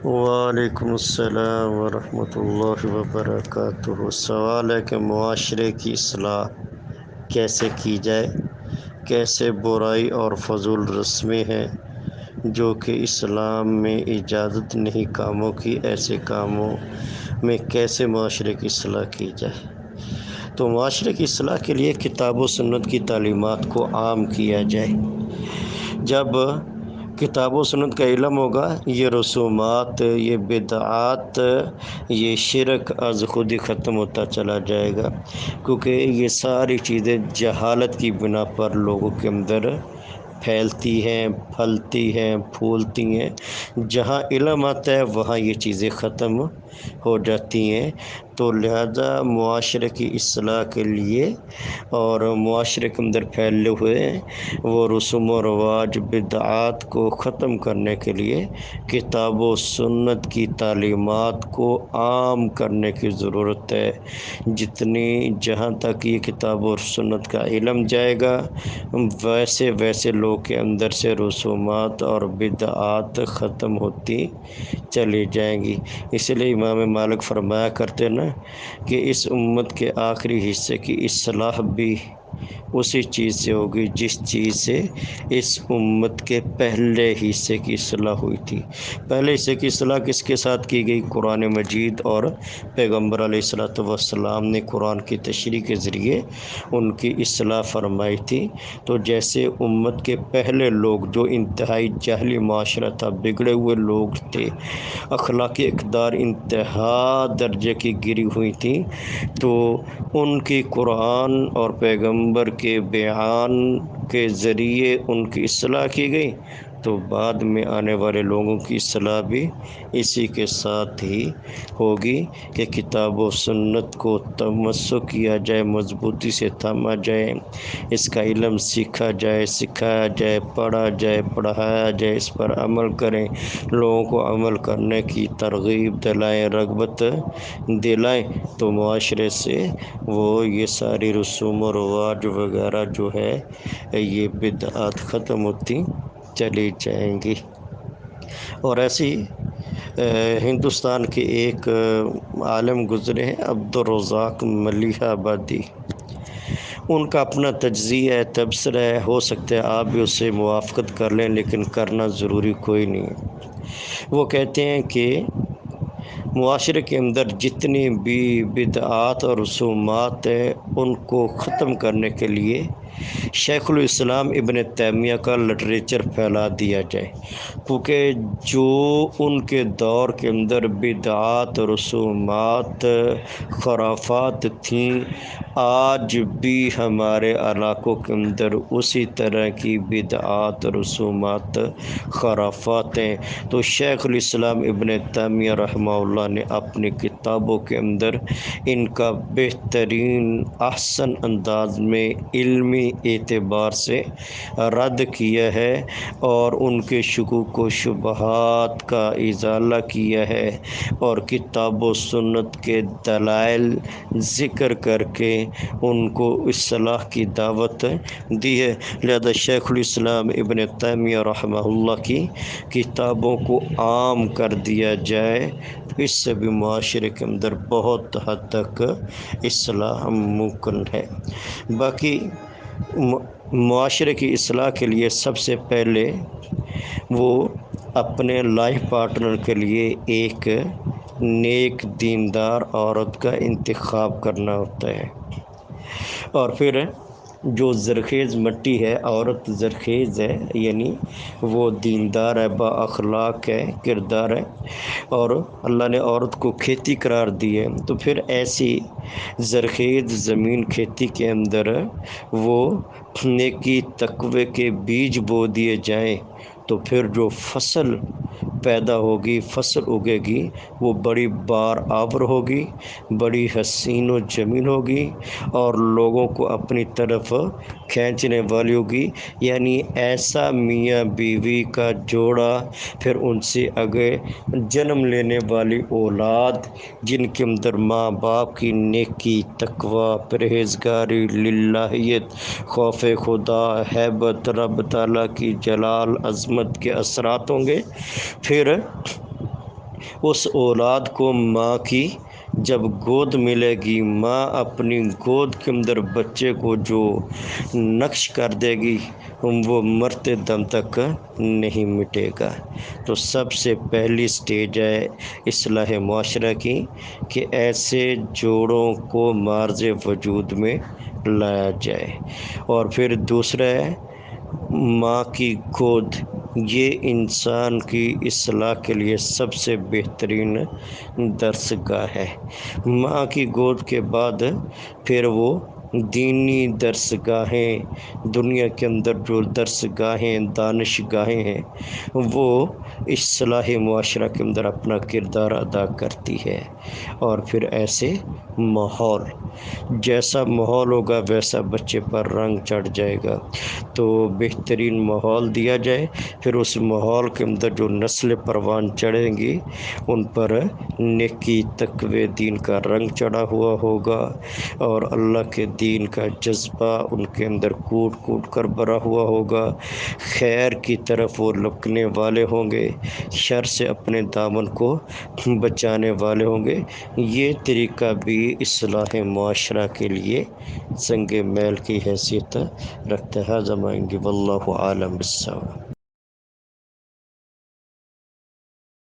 وعلیکم السلام ورحمۃ اللہ وبرکاتہ۔ سوال ہے کہ معاشرے کی اصلاح کیسے کی جائے، کیسے برائی اور فضول رسمیں ہیں جو کہ اسلام میں اجازت نہیں کاموں کی، ایسے کاموں میں کیسے معاشرے کی اصلاح کی جائے۔ تو معاشرے کی اصلاح کے لیے کتاب و سنت کی تعلیمات کو عام کیا جائے۔ جب کتاب و سنت کا علم ہوگا، یہ رسومات، یہ بدعات، یہ شرک از خود ہی ختم ہوتا چلا جائے گا، کیونکہ یہ ساری چیزیں جہالت کی بنا پر لوگوں کے اندر پھیلتی ہیں، پھلتی ہیں، پھولتی ہیں۔ جہاں علم آتا ہے وہاں یہ چیزیں ختم ہو جاتی ہیں۔ تو لہذا معاشرے کی اصلاح کے لیے اور معاشرے کے اندر پھیلے ہوئے وہ رسوم و رواج، بدعات کو ختم کرنے کے لیے کتاب و سنت کی تعلیمات کو عام کرنے کی ضرورت ہے۔ جہاں تک یہ کتاب و سنت کا علم جائے گا، ویسے ویسے لوگ کے اندر سے رسومات اور بدعات ختم ہوتی چلی جائیں گی۔ اس لیے امام مالک فرمایا کرتے نا کہ اس امت کے آخری حصے کی اصلاح بھی اسی چیز سے ہوگی جس چیز سے اس امت کے پہلے حصے کی اصلاح ہوئی تھی۔ پہلے حصے کی اصلاح کس کے ساتھ کی گئی؟ قرآن مجید اور پیغمبر علیہ الصلوۃ والسلام نے قرآن کی تشریح کے ذریعے ان کی اصلاح فرمائی تھی۔ تو جیسے امت کے پہلے لوگ جو انتہائی جاہلی معاشرہ تھا، بگڑے ہوئے لوگ تھے، اخلاقی اقدار انتہا درجے کی گری ہوئی تھی، تو ان کی قرآن اور پیغمبر کے بیان کے ذریعے ان کی اصلاح کی گئی، تو بعد میں آنے والے لوگوں کی اصلاح بھی اسی کے ساتھ ہی ہوگی کہ کتاب و سنت کو تمسک کیا جائے، مضبوطی سے تھاما جائے، اس کا علم سیکھا جائے، سکھایا جائے، پڑھا جائے، پڑھایا جائے، اس پر عمل کریں، لوگوں کو عمل کرنے کی ترغیب دلائیں، رغبت دلائیں، تو معاشرے سے وہ یہ ساری رسوم و رواج وغیرہ جو ہے یہ بدعات ختم ہوتی چلی جائیں گی۔ اور ایسی ہندوستان کے ایک عالم گزرے ہیں، عبدالرزاق ملیح آبادی، ان کا اپنا تجزیہ ہے، تبصرہ ہے، ہو سکتا ہے آپ بھی اس سے موافقت کر لیں، لیکن کرنا ضروری کوئی نہیں ہے۔ وہ کہتے ہیں کہ معاشرے کے اندر جتنی بھی بدعات اور رسومات ہیں ان کو ختم کرنے کے لیے شیخ الاسلام ابن تیمیہ کا لٹریچر پھیلا دیا جائے، کیونکہ جو ان کے دور کے اندر بدعات، رسومات، خرافات تھیں، آج بھی ہمارے علاقوں کے اندر اسی طرح کی بدعات، رسومات، خرافات ہیں۔ تو شیخ الاسلام ابن تیمیہ رحمہ اللہ نے اپنی کتابوں کے اندر ان کا بہترین احسن انداز میں علمی اعتبار سے رد کیا ہے اور ان کے شکوک و شبہات کا ازالہ کیا ہے اور کتاب و سنت کے دلائل ذکر کر کے ان کو اصلاح کی دعوت دی ہے۔ لہذا شیخ الاسلام ابن تیمیہ رحمہ اللہ کی کتابوں کو عام کر دیا جائے، اس سے بھی معاشرے کے اندر بہت حد تک اصلاح ممکن ہے۔ باقی معاشرے کی اصلاح کے لیے سب سے پہلے وہ اپنے لائف پارٹنر کے لیے ایک نیک دیندار عورت کا انتخاب کرنا ہوتا ہے، اور پھر جو زرخیز مٹی ہے، عورت زرخیز ہے، یعنی وہ دیندار ہے، با اخلاق ہے، کردار ہے، اور اللہ نے عورت کو کھیتی قرار دی ہے، تو پھر ایسی زرخیز زمین کھیتی کے اندر وہ نیکی تقوی کے بیج بو دیے جائیں، تو پھر جو فصل پیدا ہوگی، فصل اگے گی، وہ بڑی بار آور ہوگی، بڑی حسین و جمیل ہوگی اور لوگوں کو اپنی طرف کھینچنے والی ہوگی۔ یعنی ایسا میاں بیوی کا جوڑا، پھر ان سے آگے جنم لینے والی اولاد جن کے اندر ماں باپ کی نیکی، تقوی، پرہیزگاری، للہیت، خوف خدا، ہیبت رب تعالیٰ کی جلال عظمت کے اثرات ہوں گے، پھر اس اولاد کو ماں کی جب گود ملے گی، ماں اپنی گود کے اندر بچے کو جو نقش کر دے گی وہ مرتے دم تک نہیں مٹے گا۔ تو سب سے پہلی سٹیج ہے اصلاح معاشرہ کی کہ ایسے جوڑوں کو معرض وجود میں لایا جائے۔ اور پھر دوسرا ہے ماں کی گود، یہ انسان کی اصلاح کے لیے سب سے بہترین درس گاہ ہے۔ ماں کی گود کے بعد پھر وہ دینی درس گاہیں، دنیا کے اندر جو درس گاہیں، دانش گاہیں ہیں وہ اصلاح معاشرہ کے اندر اپنا کردار ادا کرتی ہے۔ اور پھر ایسے ماحول، جیسا ماحول ہوگا ویسا بچے پر رنگ چڑھ جائے گا، تو بہترین ماحول دیا جائے، پھر اس ماحول کے اندر جو نسل پروان چڑھیں گی ان پر نیکی تقوی دین کا رنگ چڑھا ہوا ہوگا، اور اللہ کے دین کا جذبہ ان کے اندر کوٹ کوٹ کر بھرا ہوا ہوگا، خیر کی طرف وہ لپکنے والے ہوں گے، شر سے اپنے دامن کو بچانے والے ہوں گے۔ یہ طریقہ بھی اصلاح معاشرہ کے لیے سنگ میل کی حیثیت رکھتا ہے۔ واللہ عالم بالصواب۔